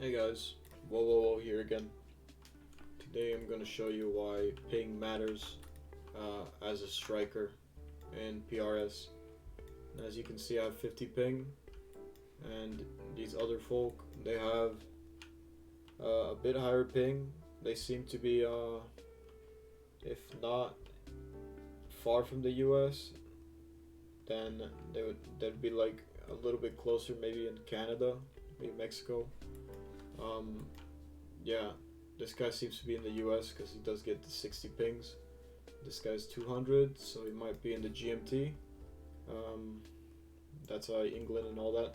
Hey guys, whoa here again. Today I'm going to show you why ping matters as a striker in PRS. And as you can see, I have 50 ping, and these other folk, they have a bit higher ping. They seem to be, if not far from the US, then they'd be like a little bit closer, maybe in Canada, maybe Mexico. Um, yeah, this guy seems to be in the US because he does get the 60 pings. This guy's 200, so he might be in the GMT. Um, that's England and all that.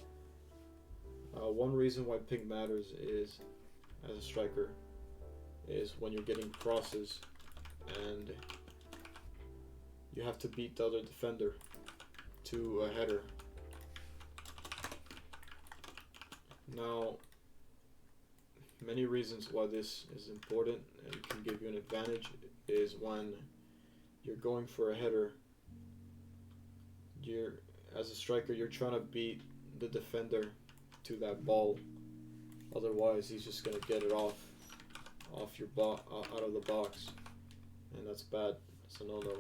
One reason why ping matters is, as a striker, is when you're getting crosses and you have to beat the other defender to a header. Now, many reasons why this is important and can give you an advantage is when you're going for a header, as a striker, you're trying to beat the defender to that ball. Otherwise, he's just gonna get it off your out of the box, and that's bad. It's a no-no.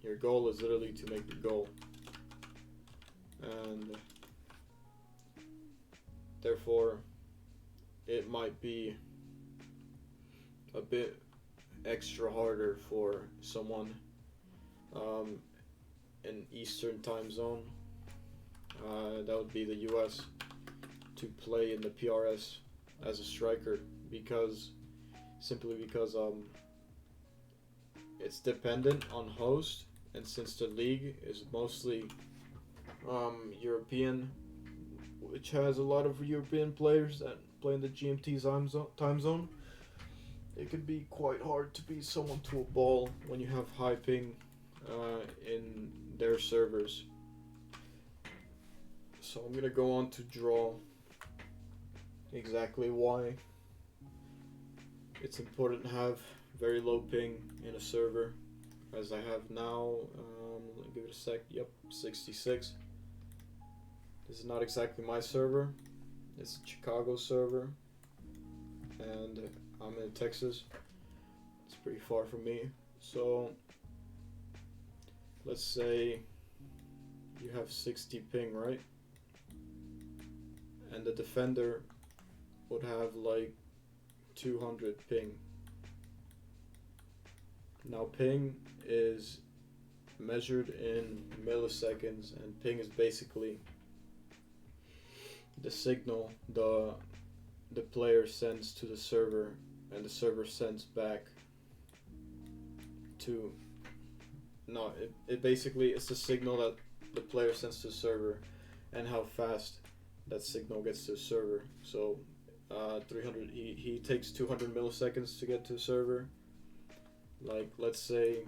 Your goal is literally to make the goal, and therefore it might be a bit extra harder for someone in Eastern time zone, that would be the US, to play in the PRS as a striker, simply because it's dependent on host, and since the league is mostly European, which has a lot of European players that play in the GMT time zone, it could be quite hard to beat someone to a ball when you have high ping in their servers. So I'm gonna go on to draw exactly why it's important to have very low ping in a server, as I have now. Let me give it a sec. Yep, 66. This is not exactly my server. It's a Chicago server, and I'm in Texas. It's pretty far from me. So let's say you have 60 ping, right? And the defender would have like 200 ping. Now ping is measured in milliseconds, and ping is basically the signal the player sends to the server, and the server sends back to it basically, it's the signal that the player sends to the server and how fast that signal gets to the server. So 300, he takes 200 milliseconds to get to the server. Like, let's say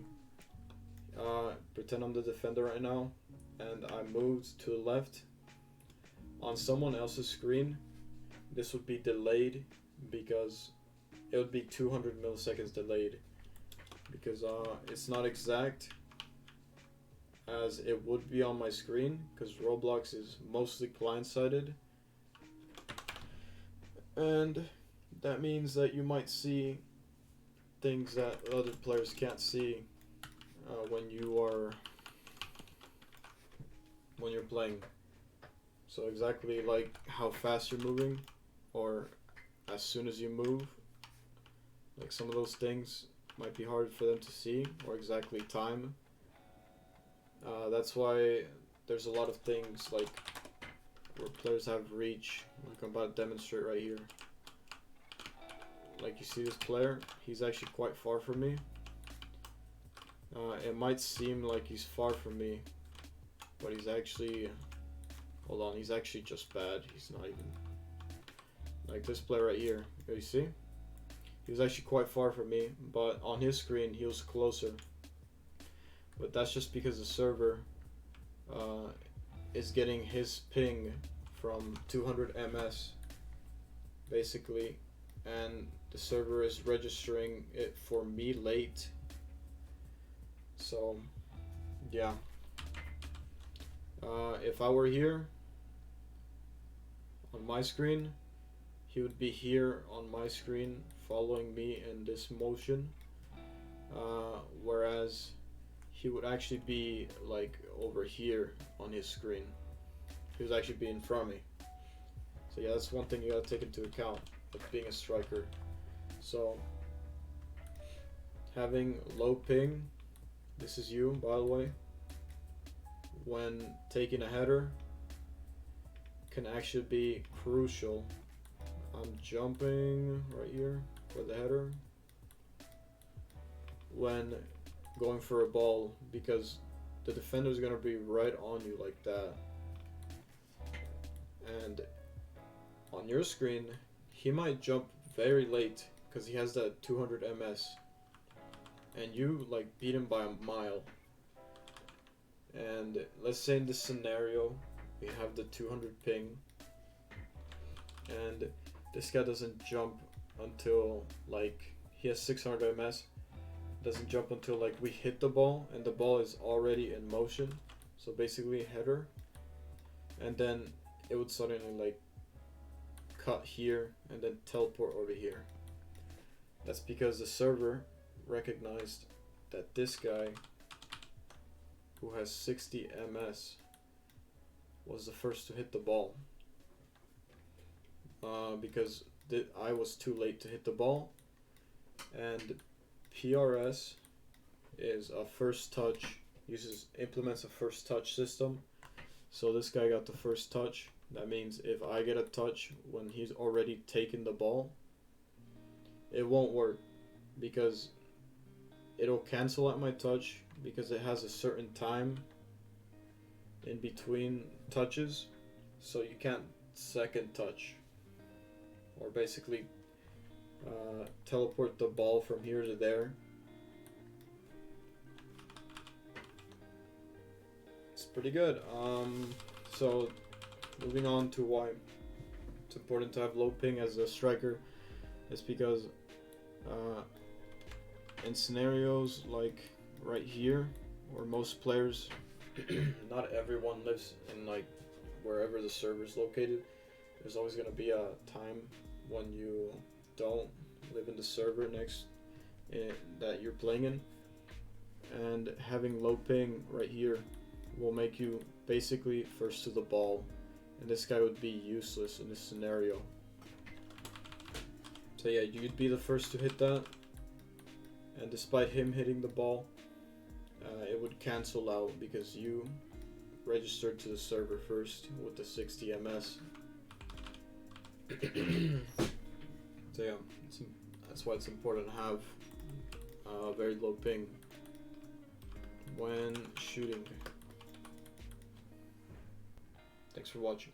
pretend I'm the defender right now, and I moved to the left. On someone else's screen, this would be delayed, because it would be 200 milliseconds delayed, because it's not exact as it would be on my screen, because Roblox is mostly client-sided, and that means that you might see things that other players can't see when you're playing. So exactly like how fast you're moving, or as soon as you move, like some of those things might be hard for them to see, or exactly time. That's why there's a lot of things like where players have reach, like I'm about to demonstrate right here. Like, you see this player, he's actually quite far from me. It might seem like he's far from me, but he's actually, hold on, he's actually just bad. He's not even, like this player right here, you see? He was actually quite far from me, but on his screen he was closer. But that's just because the server is getting his ping from 200 ms, basically, and the server is registering it for me late. So yeah, if I were here, on my screen, he would be here on my screen following me in this motion, whereas he would actually be like over here on his screen. He was actually be in front of me. So yeah, that's one thing you gotta take into account with being a striker. So having low ping, this is you by the way, when taking a header can actually be crucial. I'm jumping right here for the header when going for a ball, because the defender is going to be right on you like that, and on your screen he might jump very late because he has that 200 ms and you like beat him by a mile. And let's say in this scenario we have the 200 ping and this guy doesn't jump until like he has 600 ms, doesn't jump until like we hit the ball and the ball is already in motion, so basically a header, and then it would suddenly like cut here and then teleport over here. That's because the server recognized that this guy who has 60 ms was the first to hit the ball, because I was too late to hit the ball, and PRS is a first touch, implements a first touch system. So this guy got the first touch. That means if I get a touch when he's already taken the ball, it won't work because it'll cancel out my touch because it has a certain time in between touches, so you can't second touch or basically teleport the ball from here to there. It's pretty good. So moving on to why it's important to have low ping as a striker is because in scenarios like right here, where most players, not everyone lives in like wherever the server is located, there's always going to be a time when you don't live in the server that you're playing in, and having low ping right here will make you basically first to the ball, and this guy would be useless in this scenario. So yeah, you'd be the first to hit that, and despite him hitting the ball, it would cancel out because you registered to the server first with the 60 ms. So yeah, that's why it's important to have very low ping when shooting. Thanks for watching.